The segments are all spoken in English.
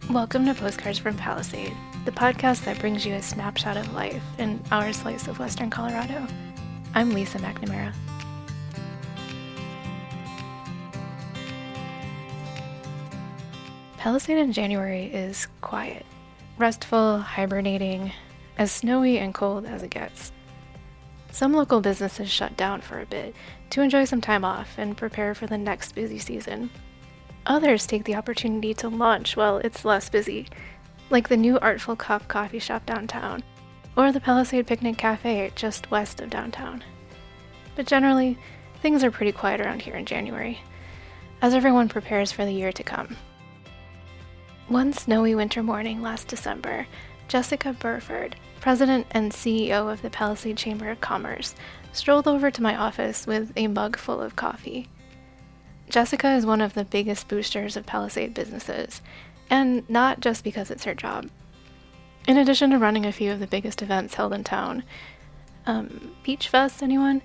Welcome to Postcards from Palisade, the podcast that brings you a snapshot of life in our slice of Western Colorado. I'm Lisa McNamara. Palisade in January is quiet, restful, hibernating, as snowy and cold as it gets. Some local businesses shut down for a bit to enjoy some time off and prepare for the next busy season. Others take the opportunity to launch while it's less busy, like the new Artful Cup coffee shop downtown, or the Palisade Picnic Cafe just west of downtown. But generally, things are pretty quiet around here in January, as everyone prepares for the year to come. One snowy winter morning last December, Jessica Burford, president and CEO of the Palisade Chamber of Commerce, strolled over to my office with a mug full of coffee. Jessica is one of the biggest boosters of Palisade businesses, and not just because it's her job. In addition to running a few of the biggest events held in town, Peach Fest, anyone?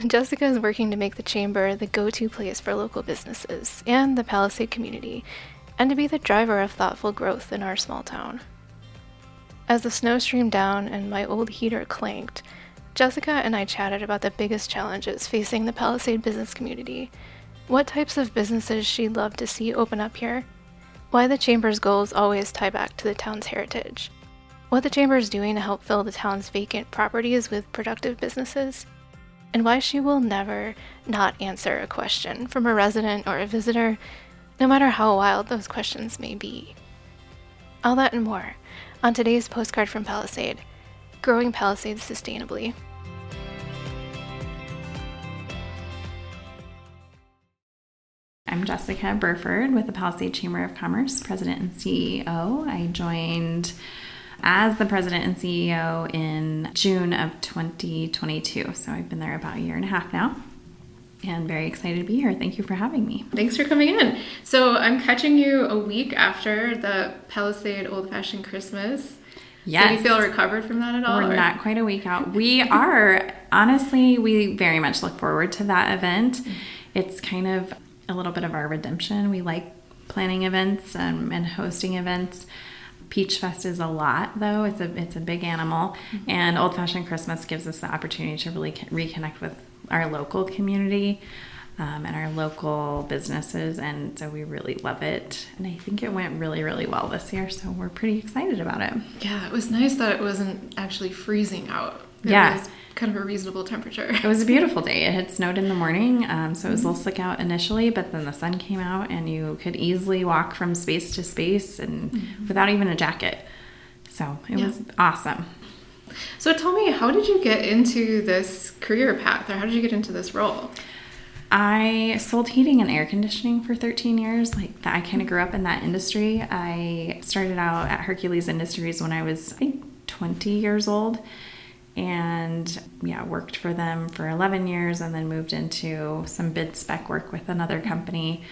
Jessica is working to make the Chamber the go-to place for local businesses and the Palisade community, and to be the driver of thoughtful growth in our small town. As the snow streamed down and my old heater clanked, Jessica and I chatted about the biggest challenges facing the Palisade business community, what types of businesses she'd love to see open up here, why the Chamber's goals always tie back to the town's heritage, what the Chamber is doing to help fill the town's vacant properties with productive businesses, and why she will never not answer a question from a resident or a visitor, no matter how wild those questions may be. All that and more on today's Postcard from Palisade, Growing Palisades Sustainably. I'm Jessica Burford with the Palisade Chamber of Commerce, President and CEO. I joined as the President and CEO in June of 2022, so I've been there about a year and a half now, and very excited to be here. Thank you for having me. Thanks for coming in. So I'm catching you a week after the Palisade Old Fashioned Christmas. Yes. So do you feel recovered from that at all? We're not quite a week out. We are. Honestly, we very much look forward to that event. It's kind of a little bit of our redemption. We like planning events and hosting events. Peach Fest is a lot, though. It's a big animal. Mm-hmm. And Old Fashioned Christmas gives us the opportunity to really reconnect with our local community and our local businesses. And so we really love it. And I think it went really, really well this year. So we're pretty excited about it. Yeah, it was nice that it wasn't actually freezing out. It was kind of a reasonable temperature. It was a beautiful day. It had snowed in the morning, so it was a little slick out initially, but then the sun came out and you could easily walk from space to space and without even a jacket. So it was awesome. So tell me, how did you get into this career path, or how did you get into this role? I sold heating and air conditioning for 13 years. I kind of grew up in that industry. I started out at Hercules Industries when I was, I think, 20 years old. And worked for them for 11 years and then moved into some bid spec work with another company.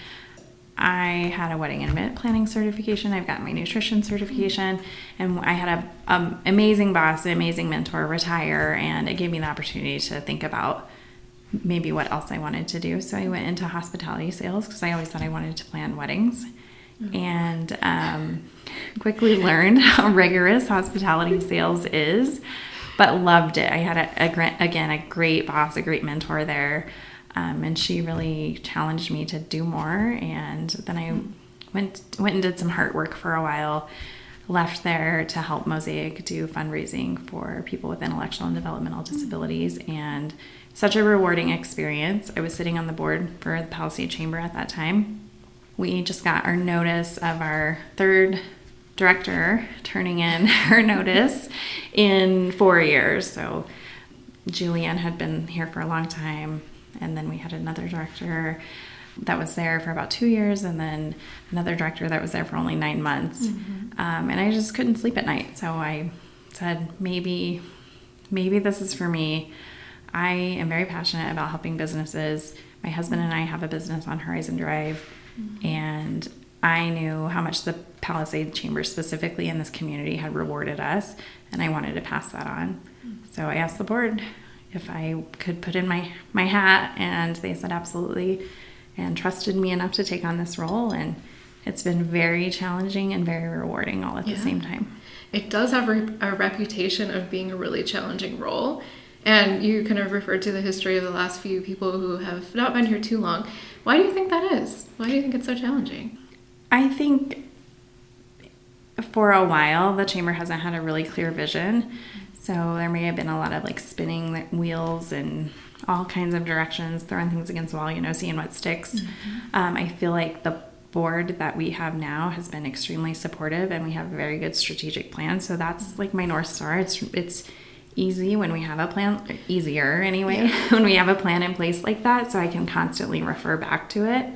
I had a wedding and event planning certification. I've got my nutrition certification, and I had an amazing boss, an amazing mentor retire, and it gave me the opportunity to think about maybe what else I wanted to do. So I went into hospitality sales because I always thought I wanted to plan weddings, and quickly learned how rigorous hospitality sales is. But loved it. I had, a great boss, a great mentor there. And she really challenged me to do more. And then I went and did some heart work for a while. Left there to help Mosaic do fundraising for people with intellectual and developmental disabilities. And such a rewarding experience. I was sitting on the board for the Palisade Chamber at that time. We just got our notice of our third director turning in her notice in 4 years. So Julianne had been here for a long time, and then we had another director that was there for about 2 years, and then another director that was there for only 9 months. And I just couldn't sleep at night. So I said, maybe this is for me. I am very passionate about helping businesses. My husband and I have a business on Horizon Drive, and I knew how much the Palisade Chamber specifically in this community had rewarded us, and I wanted to pass that on. So I asked the board if I could put in my hat, and they said absolutely, and trusted me enough to take on this role. And It's been very challenging and very rewarding all at the same time. It does have a reputation of being a really challenging role. And you kind of referred to the history of the last few people who have not been here too long. Why do you think that is? Why do you think it's so challenging? I think for a while, the chamber hasn't had a really clear vision. So there may have been a lot of like spinning wheels and all kinds of directions, throwing things against the wall, seeing what sticks. I feel like the board that we have now has been extremely supportive, and we have a very good strategic plan. So that's like my North Star. It's easy when we have a plan, easier anyway, when we have a plan in place like that, so I can constantly refer back to it.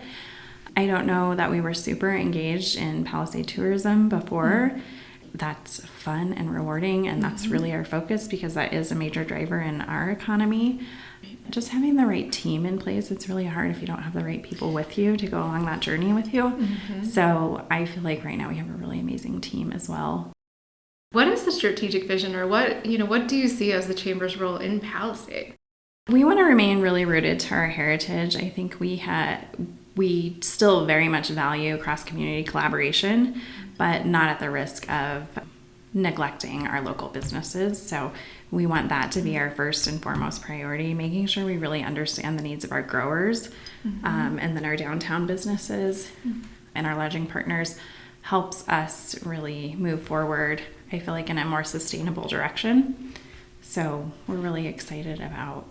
I don't know that we were super engaged in Palisade tourism before. That's fun and rewarding, and that's really our focus because that is a major driver in our economy. Just having the right team in place, it's really hard if you don't have the right people with you to go along that journey with you. So I feel like right now we have a really amazing team as well. What is the strategic vision, or what do you see as the chamber's role in Palisade? We want to remain really rooted to our heritage. I think we still very much value cross-community collaboration, but not at the risk of neglecting our local businesses. So we want that to be our first and foremost priority, making sure we really understand the needs of our growers, and then our downtown businesses and our lodging partners helps us really move forward, I feel like, in a more sustainable direction. So we're really excited about,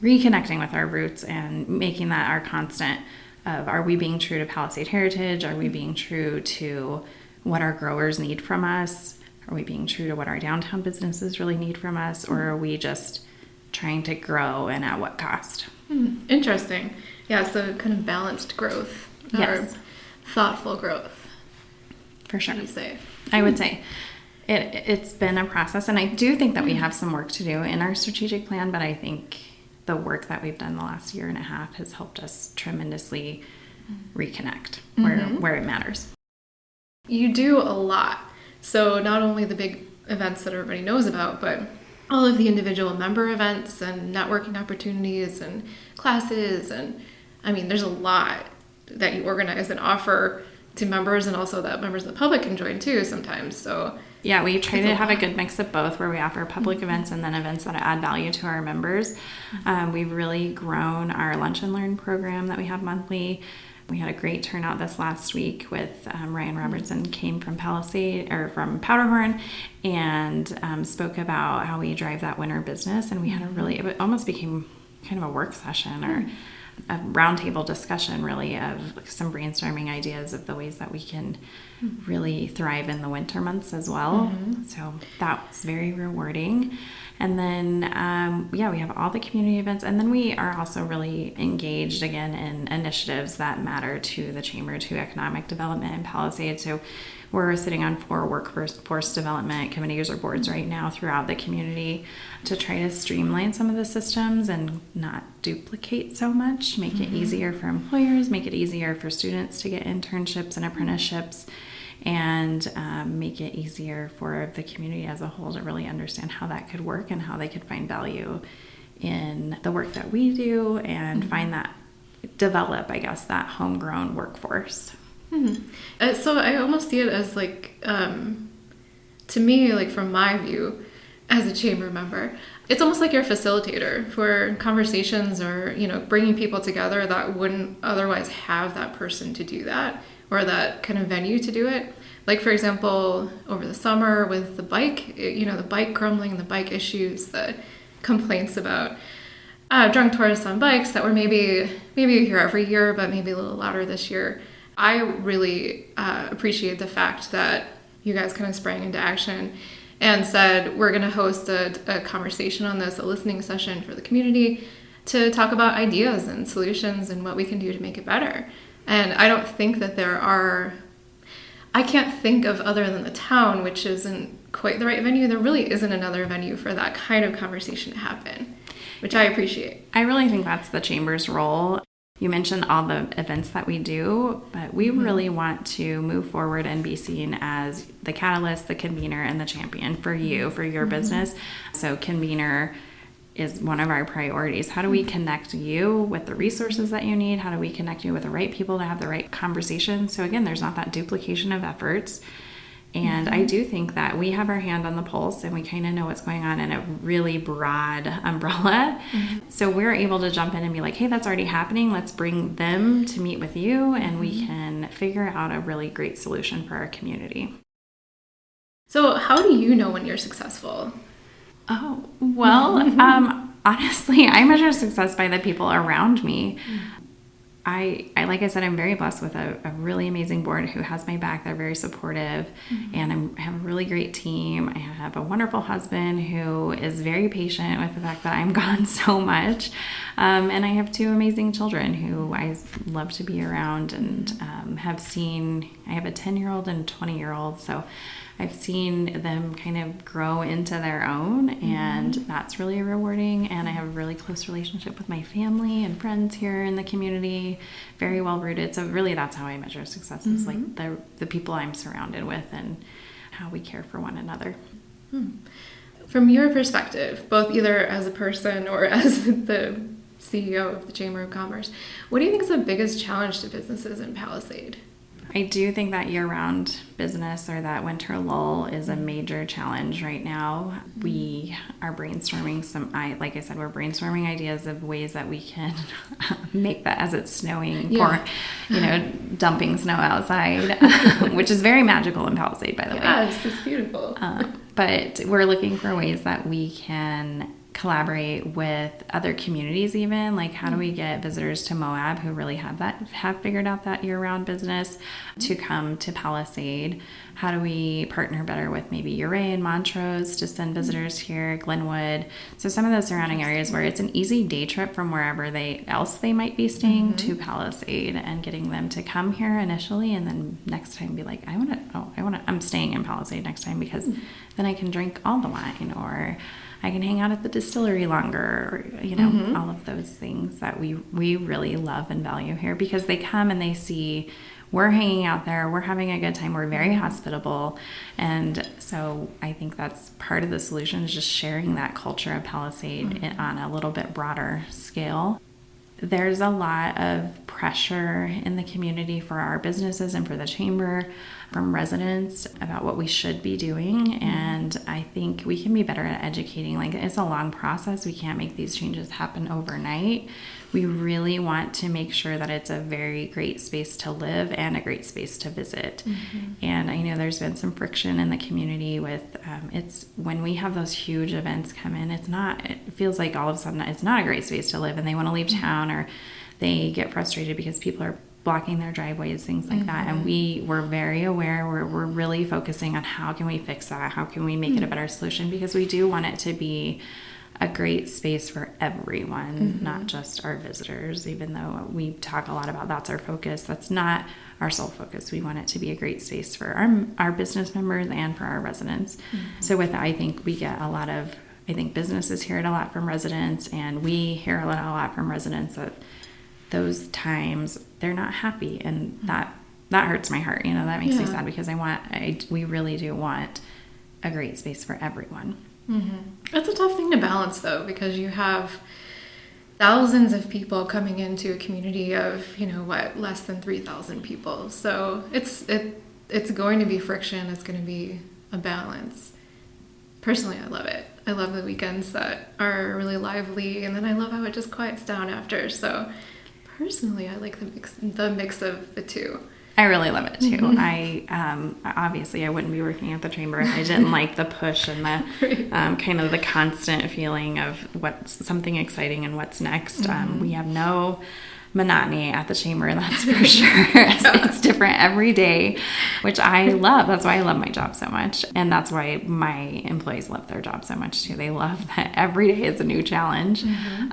reconnecting with our roots and making that our constant of, are we being true to Palisade heritage? Are we being true to what our growers need from us? Are we being true to what our downtown businesses really need from us? Or are we just trying to grow, and at what cost? Interesting. Yeah, so kind of balanced growth. Yes. Or thoughtful growth. For sure. What do you say? I would say it's been a process, and I do think that we have some work to do in our strategic plan, but I think the work that we've done the last year and a half has helped us tremendously reconnect where it matters. You do a lot. So not only the big events that everybody knows about, but all of the individual member events and networking opportunities and classes. And there's a lot that you organize and offer to members, and also that members of the public can join too sometimes. So yeah, we try to have a good mix of both, where we offer public events and then events that add value to our members. We've really grown our Lunch and Learn program that we have monthly. We had a great turnout this last week with Ryan Robertson came from Palisade, or from Powderhorn, and spoke about how we drive that winter business. And we had it almost became kind of a work session or a roundtable discussion, really, of some brainstorming ideas of the ways that we can really thrive in the winter months as well. So that was very rewarding. And then, we have all the community events. And then we are also really engaged, again, in initiatives that matter to the chamber, to economic development in Palisade. So we're sitting on 4 workforce development committees or boards right now throughout the community to try to streamline some of the systems and not duplicate so much, make it easier for employers, make it easier for students to get internships and apprenticeships, and make it easier for the community as a whole to really understand how that could work and how they could find value in the work that we do and develop, I guess, that homegrown workforce. So I almost see it as like, to me, like from my view as a chamber member, it's almost like you're a facilitator for conversations, or, bringing people together that wouldn't otherwise have that person to do that, or that kind of venue to do it. Like, for example, over the summer with the bike, the bike crumbling, the bike issues, the complaints about drunk tourists on bikes that were maybe here every year, but maybe a little louder this year. I really appreciate the fact that you guys kind of sprang into action and said, we're going to host a conversation on this, a listening session for the community to talk about ideas and solutions and what we can do to make it better. And I don't think that I can't think of, other than the town, which isn't quite the right venue, there really isn't another venue for that kind of conversation to happen, which I appreciate. I really think that's the chamber's role. You mentioned all the events that we do, but we really want to move forward and be seen as the catalyst, the convener, and the champion for you, for your business. So convener, is one of our priorities. How do we connect you with the resources that you need? How do we connect you with the right people to have the right conversation? So again, there's not that duplication of efforts. And I do think that we have our hand on the pulse and we kind of know what's going on in a really broad umbrella. So we're able to jump in and be like, hey, that's already happening. Let's bring them to meet with you and we can figure out a really great solution for our community. So how do you know when you're successful? Oh, well, honestly, I measure success by the people around me. I like I said, I'm very blessed with a really amazing board who has my back. They're very supportive, and I have a really great team. I have a wonderful husband who is very patient with the fact that I'm gone so much. And I have two amazing children who I love to be around and have seen. I have a 10-year-old and a 20-year-old, so I've seen them kind of grow into their own, and that's really rewarding. And I have a really close relationship with my family and friends here in the community, very well rooted. So really that's how I measure success, is like the people I'm surrounded with and how we care for one another. From your perspective, both either as a person or as the CEO of the Chamber of Commerce, what do you think is the biggest challenge to businesses in Palisade? I do think that year-round business, or that winter lull, is a major challenge right now. We are brainstorming like I said, we're brainstorming ideas of ways that we can make that as it's snowing, or, dumping snow outside, which is very magical in Palisade, by the way. Yes, it's beautiful. But we're looking for ways that we can collaborate with other communities, even like how do we get visitors to Moab who really have figured out that year-round business to come to Palisade? How do we partner better with maybe Uray and Montrose to send visitors here, Glenwood? So some of those surrounding areas where it's an easy day trip from wherever else they might be staying to Palisade, and getting them to come here initially, and then next time be like, I'm staying in Palisade next time because then I can drink all the wine, or I can hang out at the distillery longer, or, all of those things that we really love and value here, because they come and they see we're hanging out there, we're having a good time, we're very hospitable. And so I think that's part of the solution, is just sharing that culture of Palisade on a little bit broader scale. There's a lot of pressure in the community for our businesses and for the chamber from residents about what we should be doing. And I think we can be better at educating. Like, it's a long process. We can't make these changes happen overnight. We really want to make sure that it's a very great space to live and a great space to visit. And I know there's been some friction in the community with, it's when we have those huge events come in, it feels like all of a sudden it's not a great space to live, and they want to leave town, or they get frustrated because people are blocking their driveways, things like that. And we're very aware. We're really focusing on how can we fix that? How can we make it a better solution? Because we do want it to be a great space for everyone, not just our visitors, even though we talk a lot about that's our focus. That's not our sole focus. We want it to be a great space for our business members and for our residents. So with that, I think we get businesses hear it a lot from residents, and we hear a lot from residents that those times they're not happy, and that hurts my heart. That makes me sad, because we really do want a great space for everyone. It's a tough thing to balance, though, because you have thousands of people coming into a community of less than 3,000 people. So it's going to be friction. It's going to be a balance. Personally, I love it. I love the weekends that are really lively, and then I love how it just quiets down after. So personally, I like the mix of the two. I really love it too. I obviously I wouldn't be working at the chamber if I didn't like the push and the kind of the constant feeling of what's something exciting and what's next. We have no monotony at the chamber, that's for sure. It's different every day, which I love. That's why I love my job so much. And that's why my employees love their job so much too. They love that every day is a new challenge.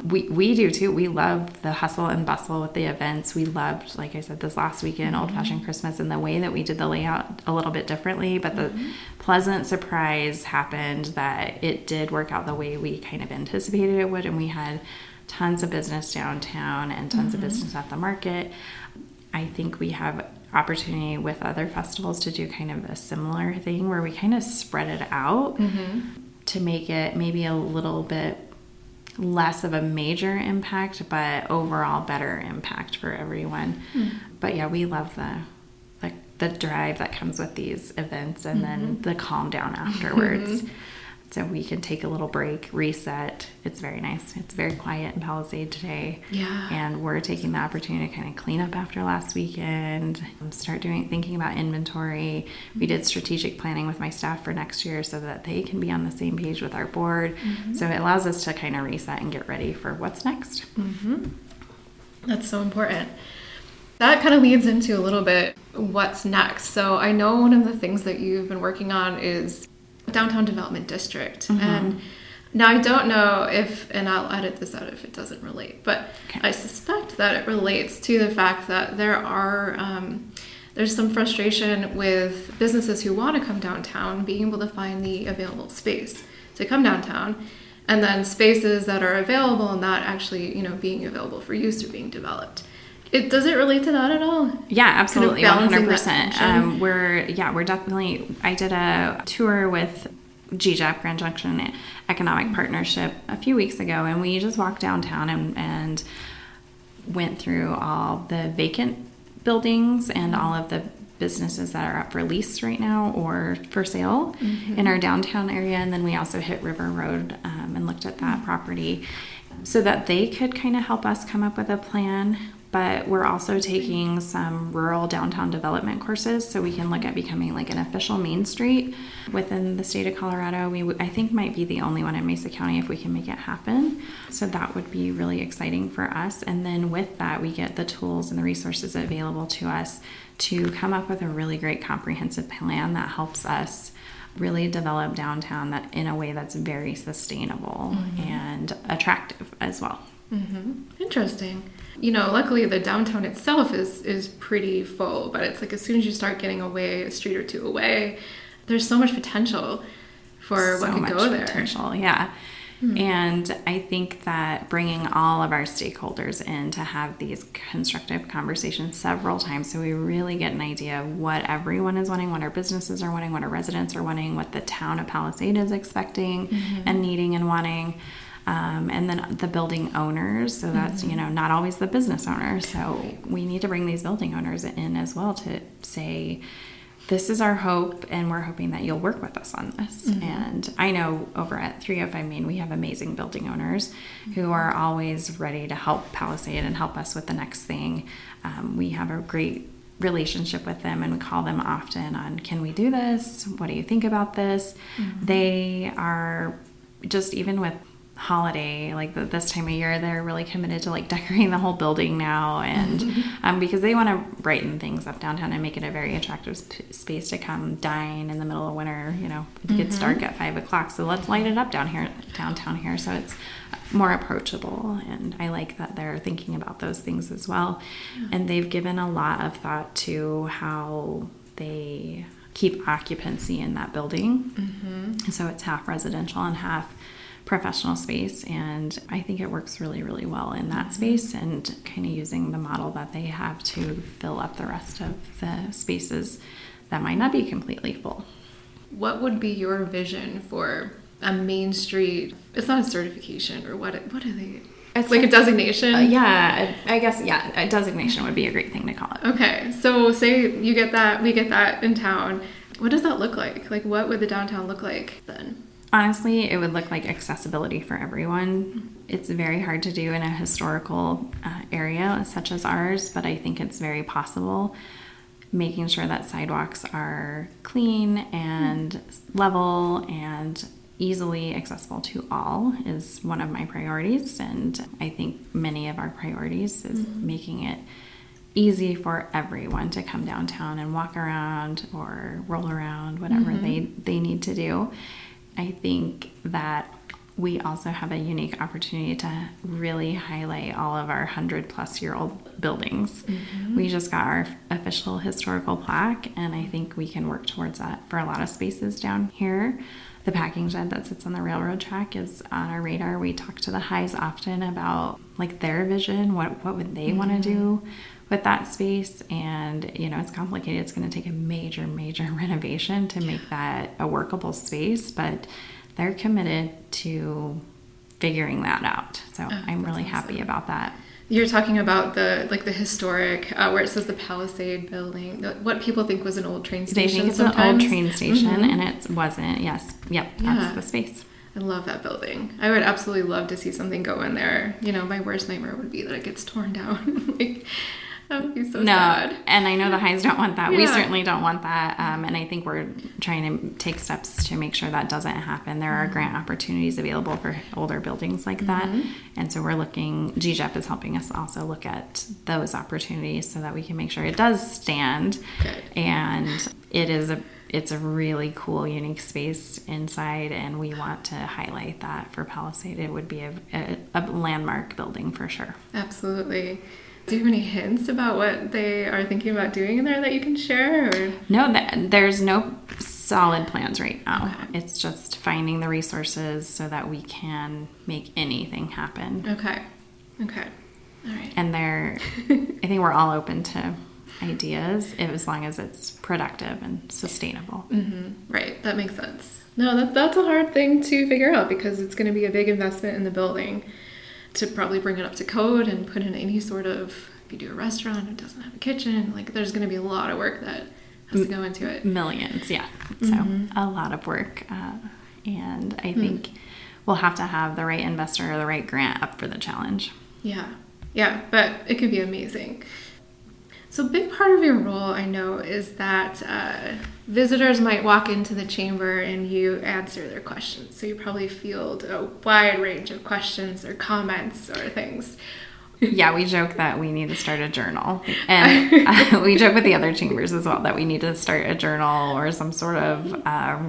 We do too. We love the hustle and bustle with the events. We loved, like I said, this last weekend, Old Fashioned Christmas, and the way that we did the layout a little bit differently, but the pleasant surprise happened that it did work out the way we kind of anticipated it would. And we had tons of business downtown and tons of business at the market. I think we have opportunity with other festivals to do kind of a similar thing where we kind of spread it out to make it maybe a little bit less of a major impact, but overall better impact for everyone. But yeah, we love the drive that comes with these events, and then the calm down afterwards. So we can take a little break, reset. It's very nice. It's very quiet in Palisade today. Yeah. And we're taking the opportunity to kind of clean up after last weekend, start thinking about inventory. We did strategic planning with my staff for next year so that they can be on the same page with our board. So it allows us to kind of reset and get ready for what's next. That's so important. That kind of leads into a little bit what's next. So I know one of the things that you've been working on is Downtown Development District. And now I don't know if, and I'll edit this out if it doesn't relate, but I suspect that it relates to the fact that there's some frustration with businesses who want to come downtown being able to find the available space to come downtown, and then spaces that are available and not actually, being available for use or being developed. Does it relate to that at all? Yeah, absolutely. Kind of 100%. We're definitely, I did a tour with GJAP, Grand Junction Economic Partnership, a few weeks ago, and we just walked downtown and went through all the vacant buildings and all of the businesses that are up for lease right now or for sale in our downtown area. And then we also hit River Road and looked at that property so that they could kind of help us come up with a plan. But we're also taking some rural downtown development courses so we can look at becoming like an official Main Street within the state of Colorado. I think might be the only one in Mesa County if we can make it happen. So that would be really exciting for us. And then with that, we get the tools and the resources available to us to come up with a really great comprehensive plan that helps us really develop downtown that in a way that's very sustainable and attractive as well. Interesting. Luckily the downtown itself is pretty full, but it's like as soon as you start getting away, a street or two away, there's so much potential for what could go there. Potential, yeah. And I think that bringing all of our stakeholders in to have these constructive conversations several times so we really get an idea of what everyone is wanting, what our businesses are wanting, what our residents are wanting, what the town of Palisade is expecting and needing and wanting. And then the building owners, so that's, not always the business owner. So we need to bring these building owners in as well to say, this is our hope, and we're hoping that you'll work with us on this. And I know over at 305 Main, we have amazing building owners who are always ready to help Palisade and help us with the next thing. We have a great relationship with them, and we call them often on, can we do this? What do you think about this? They are just, even with holiday, like this time of year, they're really committed to like decorating the whole building now, and because they want to brighten things up downtown and make it a very attractive space to come dine in the middle of winter. It gets dark at 5:00, so let's light it up downtown here so it's more approachable. And I like that they're thinking about those things as well. And they've given a lot of thought to how they keep occupancy in that building. And so it's half residential and half professional space, and I think it works really, really well in that space, and kind of using the model that they have to fill up the rest of the spaces that might not be completely full. What would be your vision for a Main Street? It's not a certification, or what are they? It's like a designation? I guess, a designation would be a great thing to call it. Okay, so say you get that, we get that in town. What does that look like? Like, what would the downtown look like then? Honestly, it would look like accessibility for everyone. It's very hard to do in a historical area such as ours, but I think it's very possible. Making sure that sidewalks are clean and level and easily accessible to all is one of my priorities, and I think many of our priorities is making it easy for everyone to come downtown and walk around or roll around, whatever they need to do. I think that we also have a unique opportunity to really highlight all of our 100-plus-year-old buildings. We just got our official historical plaque, and I think we can work towards that for a lot of spaces down here. The packing shed that sits on the railroad track is on our radar. We talk to the Highs often about like their vision, what would they want to do with that space, and it's complicated. It's going to take a major renovation to make that a workable space, but they're committed to figuring that out. So I'm really happy about that. You're talking about the historic, where it says the Palisade building, what people think was an old train station. They think it's sometimes. An old train station, and it wasn't. Yes. Yep. That's the space. I love that building. I would absolutely love to see something go in there. My worst nightmare would be that it gets torn down. That would be so sad. And I know the Highs don't want that. Yeah. We certainly don't want that. And I think we're trying to take steps to make sure that doesn't happen. There are grant opportunities available for older buildings like that. And so we're looking, GJEP is helping us also look at those opportunities so that we can make sure it does stand. Good. And it's a really cool, unique space inside, and we want to highlight that for Palisade. It would be a landmark building for sure. Absolutely. Do you have any hints about what they are thinking about doing in there that you can share? Or? No, there's no solid plans right now. Okay. It's just finding the resources so that we can make anything happen. Okay. All right. And I think we're all open to ideas as long as it's productive and sustainable. Right. That makes sense. No, that's a hard thing to figure out because it's going to be a big investment in the building to probably bring it up to code and put in any sort of, if you do a restaurant, it doesn't have a kitchen, there's going to be a lot of work that has to go into it. Millions, yeah. So a lot of work. And I think we'll have to have the right investor or the right grant up for the challenge. Yeah, but it could be amazing. So a big part of your role, I know, is that visitors might walk into the chamber and you answer their questions. So you probably field a wide range of questions or comments or things. Yeah, we joke that we need to start a journal. And we joke with the other chambers as well that we need to start a journal or some sort of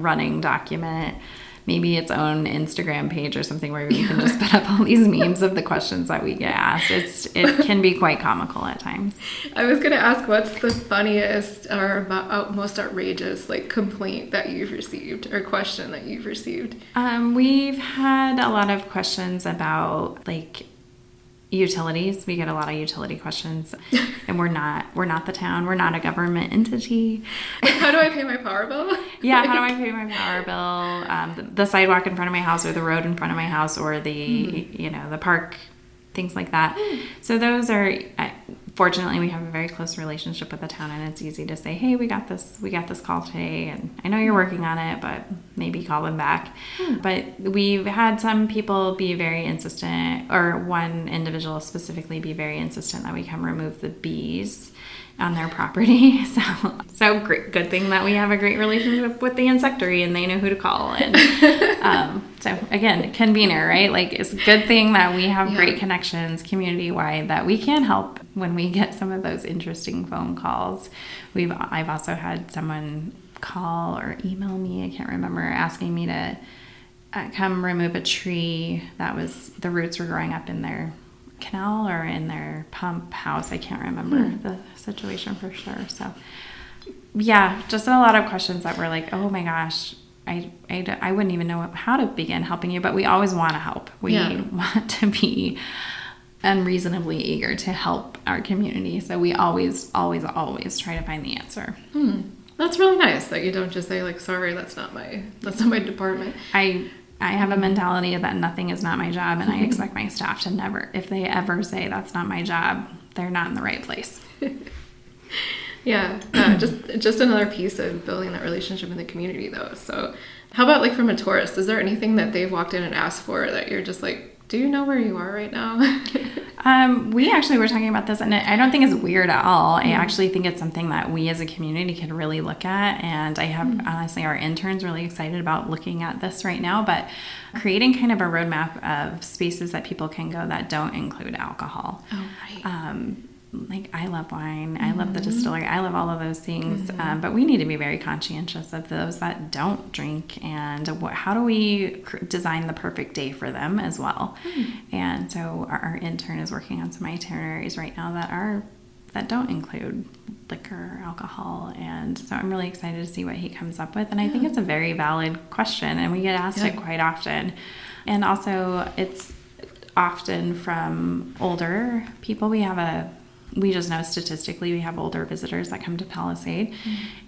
running document. Maybe its own Instagram page or something where we can just put up all these memes of the questions that we get asked. It can be quite comical at times. I was going to ask, what's the funniest or most outrageous complaint that you've received or question that you've received? We've had a lot of questions about utilities. We get a lot of utility questions, and we're not the town. We're not a government entity. How do I pay my power bill? Yeah, how do I pay my power bill? The sidewalk in front of my house, or the road in front of my house, or the the park, things like that. So those are. Fortunately, we have a very close relationship with the town, and it's easy to say, "Hey, we got this call today, and I know you're working on it, but maybe call them back." But we've had some people be very insistent, or one individual specifically be very insistent that we come remove the bees on their property. So great, good thing that we have a great relationship with the insectary, and they know who to call. And so again, convener, right? It's a good thing that we have great connections community-wide that we can help when we get some of those interesting phone calls. I've also had someone call or email me, I can't remember, asking me to come remove a tree that the roots were growing up in their canal or in their pump house. I can't remember the situation for sure. So yeah, just a lot of questions that were like, oh my gosh, I wouldn't even know how to begin helping you, but we always want to help. We want to be unreasonably eager to help our community. So we always try to find the answer. That's really nice that you don't just say sorry, that's not my department. I have a mentality that nothing is not my job, and I expect my staff to never, if they ever say that's not my job, they're not in the right place. Yeah, just another piece of building that relationship in the community, though. So how about from a tourist? Is there anything that they've walked in and asked for that you're just do you know where you are right now? We actually were talking about this, and I don't think it's weird at all. I actually think it's something that we as a community could really look at, and I have honestly our interns really excited about looking at this right now, but creating kind of a roadmap of spaces that people can go that don't include alcohol. Oh, right. I love wine, I love the distillery, I love all of those things, but we need to be very conscientious of those that don't drink, and how do we design the perfect day for them as well. And so our intern is working on some itineraries right now that don't include liquor or alcohol, and so I'm really excited to see what he comes up with. And I think it's a very valid question, and we get asked it quite often, and also it's often from older people. We have we just know statistically we have older visitors that come to Palisade.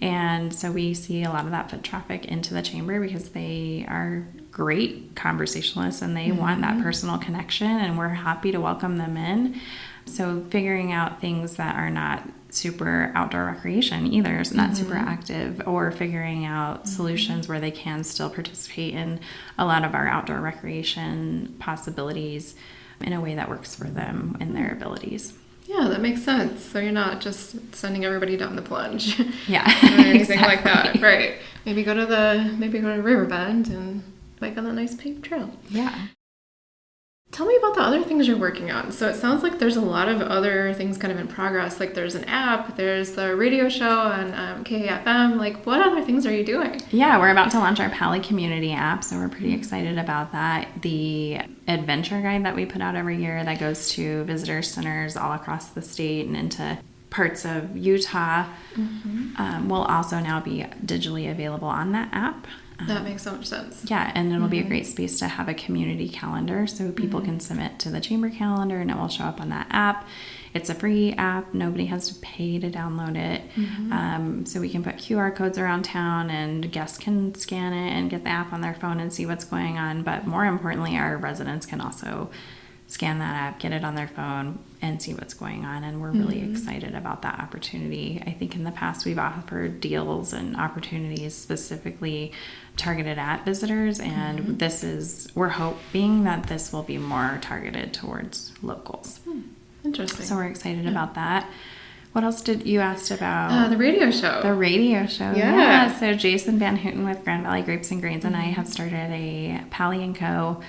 And so we see a lot of that foot traffic into the chamber because they are great conversationalists and they want that personal connection, and we're happy to welcome them in. So figuring out things that are not super outdoor recreation either, is not super active, or figuring out solutions where they can still participate in a lot of our outdoor recreation possibilities in a way that works for them and their abilities. Yeah, that makes sense. So you're not just sending everybody down the plunge. Yeah. Or anything like that. Right. Maybe go to Riverbend and bike on that nice paved trail. Yeah. Tell me about the other things you're working on. So it sounds like there's a lot of other things kind of in progress. Like there's an app, there's the radio show on KAFM. Like what other things are you doing? Yeah, we're about to launch our Pali community app, so we're pretty excited about that. The adventure guide that we put out every year that goes to visitor centers all across the state and into parts of Utah will also now be digitally available on that app. That makes so much sense. Yeah, and it'll be a great space to have a community calendar so people can submit to the chamber calendar and it will show up on that app. It's a free app. Nobody has to pay to download it. So we can put QR codes around town and guests can scan it and get the app on their phone and see what's going on. But more importantly, our residents can also scan that app, get it on their phone, and see what's going on. And we're really excited about that opportunity. I think in the past we've offered deals and opportunities specifically targeted at visitors, and we're hoping that this will be more targeted towards locals. Interesting. So we're excited about that. What else did you asked about? The radio show. The radio show. Yeah. So Jason Van Houten with Grand Valley Grapes and Grains and I have started a Pali & Co.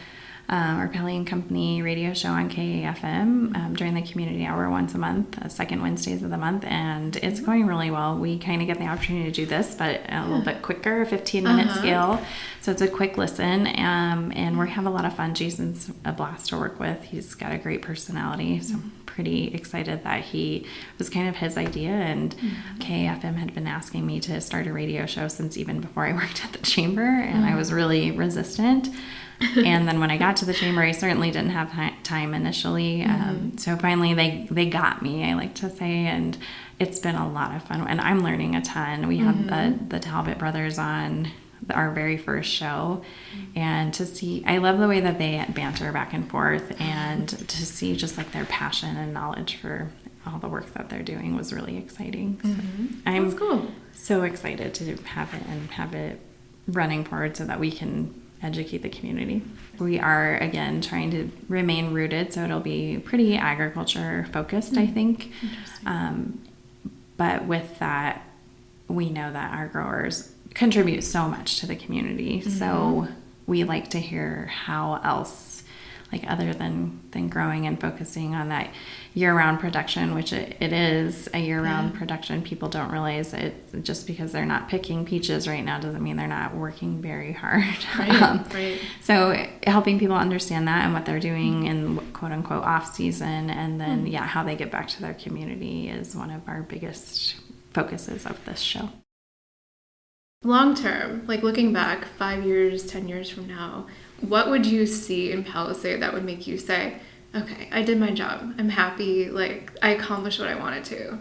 Or Pali & Company radio show on KAFM during the community hour once a month, second Wednesdays of the month, and it's going really well. We kind of get the opportunity to do this, but a little bit quicker, 15-minute scale. So it's a quick listen, and we have a lot of fun. Jason's a blast to work with. He's got a great personality, so I'm pretty excited that it was kind of his idea, and KAFM had been asking me to start a radio show since even before I worked at the chamber, and I was really resistant. And then when I got to the chamber, I certainly didn't have time initially. So finally they got me, I like to say, and it's been a lot of fun. And I'm learning a ton. We had the Talbot brothers on our very first show, and to see, I love the way that they banter back and forth, and to see just like their passion and knowledge for all the work that they're doing was really exciting. So I'm That's cool. so excited to have it running forward so that we can educate the community. We are, again, trying to remain rooted, so it'll be pretty agriculture focused, I think. But with that, we know that our growers contribute so much to the community. So we like to hear how else, like other than growing and focusing on that year-round production, which it is a year-round production. People don't realize it. Just because they're not picking peaches right now doesn't mean they're not working very hard. Right. So helping people understand that and what they're doing in quote-unquote off-season, and then how they get back to their community is one of our biggest focuses of this show. Long term, like looking back 5 years, 10 years from now, what would you see in Palisade that would make you say, okay, I did my job. I'm happy. Like, I accomplished what I wanted to.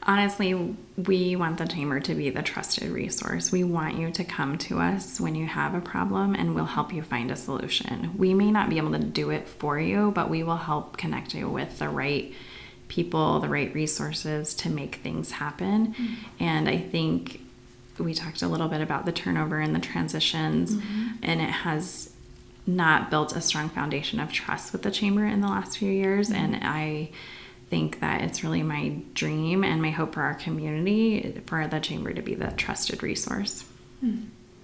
Honestly, we want the chamber to be the trusted resource. We want you to come to us when you have a problem, and we'll help you find a solution. We may not be able to do it for you, but we will help connect you with the right people, the right resources to make things happen. And I think we talked a little bit about the turnover and the transitions, and it has not built a strong foundation of trust with the chamber in the last few years. And I think that it's really my dream and my hope for our community for the chamber to be the trusted resource.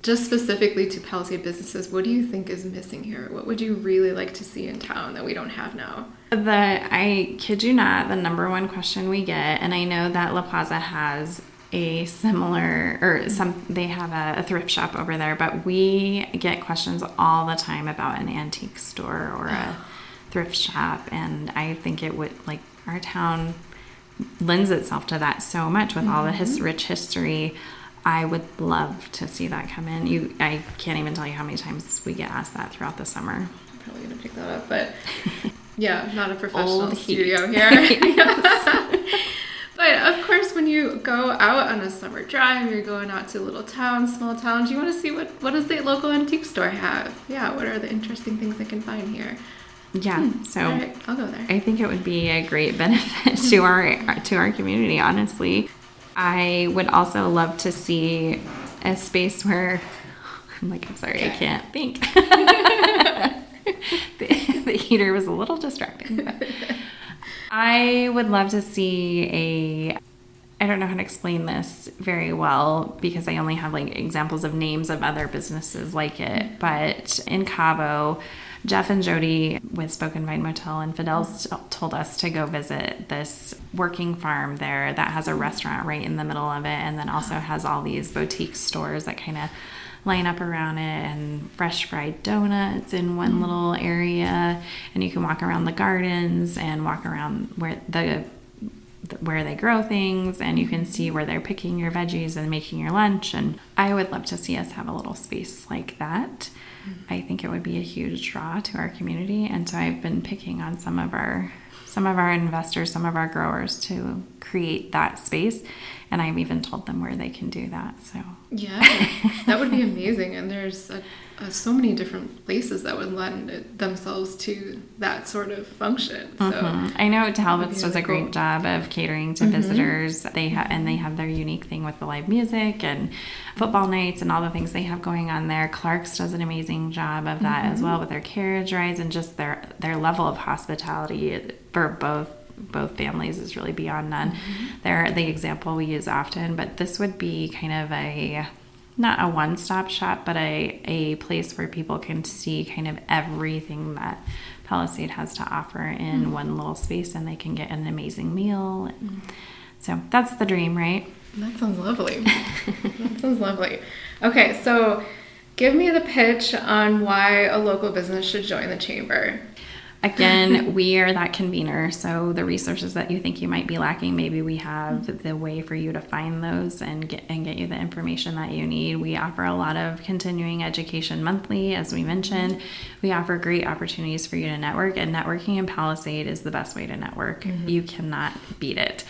Just specifically to Palisade businesses, what do you think is missing here? What would you really like to see in town that we don't have now? I kid you not, the number one question we get, and I know that La Plaza has a similar, they have a thrift shop over there, but we get questions all the time about an antique store or a thrift shop, and I think it would, like, our town lends itself to that so much with all the rich history. I would love to see that come in. I can't even tell you how many times we get asked that throughout the summer. I'm probably going to pick that up, but yeah, not a professional Old studio heat. here. you go out on a summer drive, you're going out to little towns, small towns, you want to see what does the local antique store have? Yeah, what are the interesting things I can find here? Yeah, so all right, I'll go there. I think it would be a great benefit to our community, honestly. I would also love to see a space where I'm sorry, I can't think. The heater was a little distracting. But I would love to see I don't know how to explain this very well because I only have examples of names of other businesses like it. But in Cabo, Jeff and Jody with Spoken Vine Motel and Fidel's told us to go visit this working farm there that has a restaurant right in the middle of it, and then also has all these boutique stores that kind of line up around it, and fresh fried donuts in one little area, and you can walk around the gardens and walk around where they grow things, and you can see where they're picking your veggies and making your lunch. And I would love to see us have a little space like that. I think it would be a huge draw to our community, and so I've been picking on some of our investors, some of our growers to create that space, and I've even told them where they can do that. So yeah, that would be amazing. And there's so many different places that would lend themselves to that sort of function. So I know Talbot's does a great job of catering to visitors. They have their unique thing with the live music and football nights and all the things they have going on there. Clark's does an amazing job of that as well with their carriage rides, and just their level of hospitality for both families is really beyond none. They're the example we use often, but this would be kind of not a one-stop shop, but a place where people can see kind of everything that Palisade has to offer in one little space, and they can get an amazing meal. So that's the dream, right? That sounds lovely. That sounds lovely. Okay, so give me the pitch on why a local business should join the chamber. Again, we are that convener, so the resources that you think you might be lacking, maybe we have the way for you to find those and get you the information that you need. We offer a lot of continuing education monthly, as we mentioned. We offer great opportunities for you to network, and networking in Palisade is the best way to network. You cannot beat it.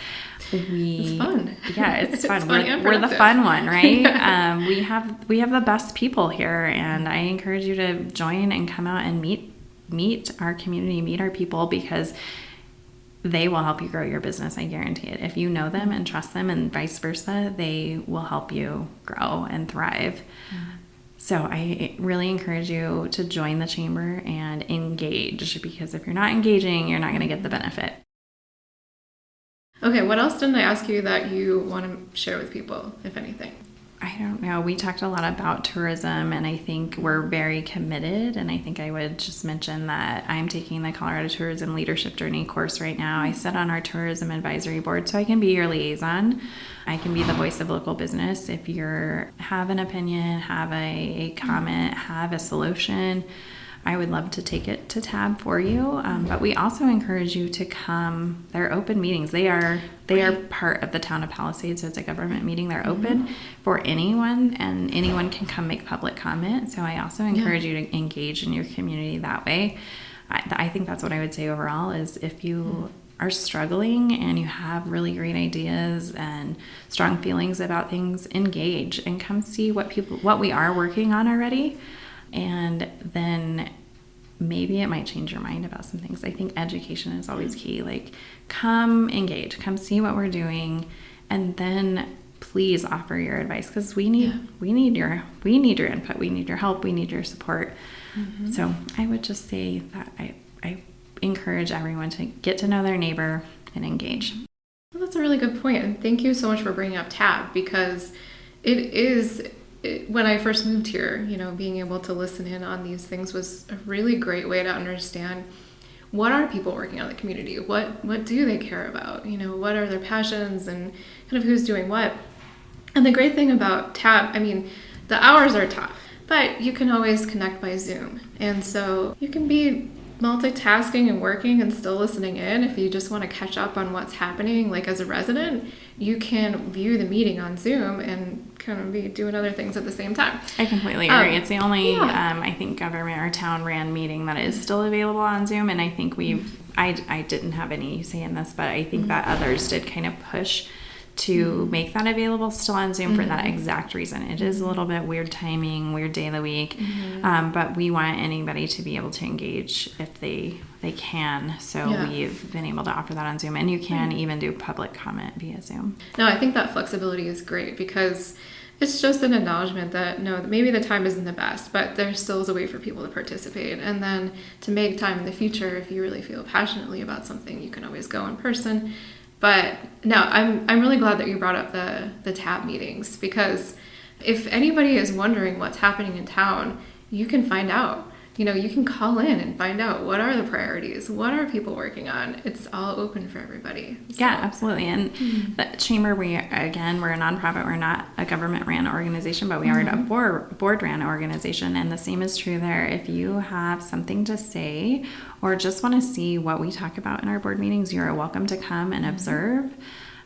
It's fun. Yeah, it's fun. It's we're the fun one, right? We have the best people here, and I encourage you to join and come out and meet our community, meet our people, because they will help you grow your business. I guarantee it. If you know them and trust them, and vice versa, they will help you grow and thrive. So I really encourage you to join the chamber and engage, because if you're not engaging, you're not going to get the benefit. Okay, what else didn't I ask you that you want to share with people, if anything? I don't know. We talked a lot about tourism, and I think we're very committed. And I think I would just mention that I'm taking the Colorado Tourism Leadership Journey course right now. I sit on our tourism advisory board, so I can be your liaison. I can be the voice of local business. If you have an opinion, have a comment, have a solution, I would love to take it to tab for you. But we also encourage you to come. They're open meetings. They are part of the town of Palisade, so it's a government meeting. They're open for anyone, and anyone can come make public comment. So I also encourage you to engage in your community that way. I think that's what I would say overall is if you are struggling and you have really great ideas and strong feelings about things, engage and come see what we are working on already. And then maybe it might change your mind about some things. I think education is always key. Come engage, come see what we're doing, and then please offer your advice, because we need your input, we need your help, we need your support. So I would just say that I encourage everyone to get to know their neighbor and engage. Well, that's a really good point, and thank you so much for bringing up TAB, because when I first moved here, being able to listen in on these things was a really great way to understand what are people working on in the community, what do they care about, what are their passions, and kind of who's doing what. And the great thing about TAB, the hours are tough, but you can always connect by Zoom, and so you can be multitasking and working and still listening in. If you just want to catch up on what's happening, as a resident, you can view the meeting on Zoom and kind of be doing other things at the same time. I completely agree. It's the only, I think, government or town ran meeting that is still available on Zoom. And I think I didn't have any say in this, but I think that others did kind of push to make that available still on Zoom for that exact reason. It is a little bit weird timing, weird day of the week, but we want anybody to be able to engage if they can. So we've been able to offer that on Zoom, and you can even do public comment via Zoom. No, I think that flexibility is great because it's just an acknowledgement that no, maybe the time isn't the best, but there still is a way for people to participate. And then to make time in the future, if you really feel passionately about something, you can always go in person. But no, I'm really glad that you brought up the TAB meetings, because if anybody is wondering what's happening in town, you can find out. You know, you can call in and find out what are the priorities, what are people working on. It's all open for everybody. So. Yeah, absolutely. And the chamber, we're a nonprofit. We're not a government-ran organization, but we are a board-ran organization. And the same is true there. If you have something to say or just want to see what we talk about in our board meetings, you're welcome to come and observe.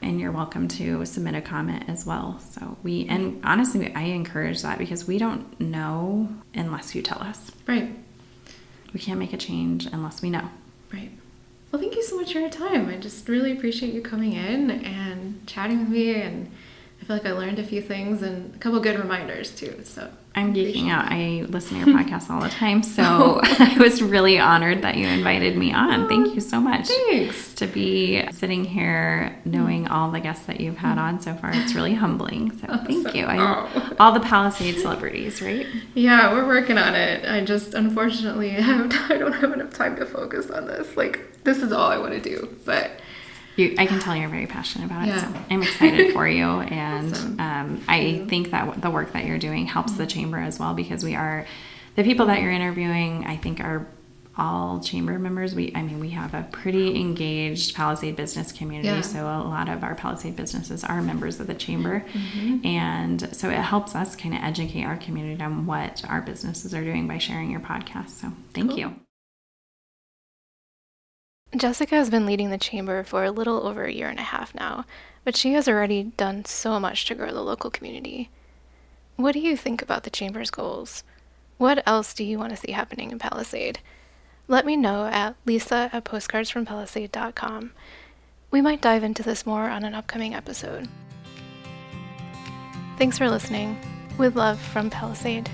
And you're welcome to submit a comment as well. So and honestly, I encourage that because we don't know unless you tell us. Right. We can't make a change unless we know. Right. Well, thank you so much for your time. I just really appreciate you coming in and chatting with me, and I feel like I learned a few things and a couple good reminders too. So I'm geeking out. I listen to your podcast all the time, so I was really honored that you invited me on. Thank you so much. Thanks. To be sitting here knowing all the guests that you've had on so far. It's really humbling. So thank you. All the Palisade celebrities, right? Yeah, we're working on it. I just unfortunately I don't have enough time to focus on this. Like, this is all I want to do, but. I can tell you're very passionate about it, so I'm excited for you. And Awesome. I think that the work that you're doing helps the chamber as well, because the people that you're interviewing, I think, are all chamber members. We have a pretty engaged Palisade business community, so a lot of our Palisade businesses are members of the chamber. And so it helps us kind of educate our community on what our businesses are doing by sharing your podcast. So thank you. Jessica has been leading the chamber for a little over 1.5 years now, but she has already done so much to grow the local community. What do you think about the chamber's goals? What else do you want to see happening in Palisade? Let me know at lisa@postcardsfrompalisade.com. We might dive into this more on an upcoming episode. Thanks for listening. With love from Palisade.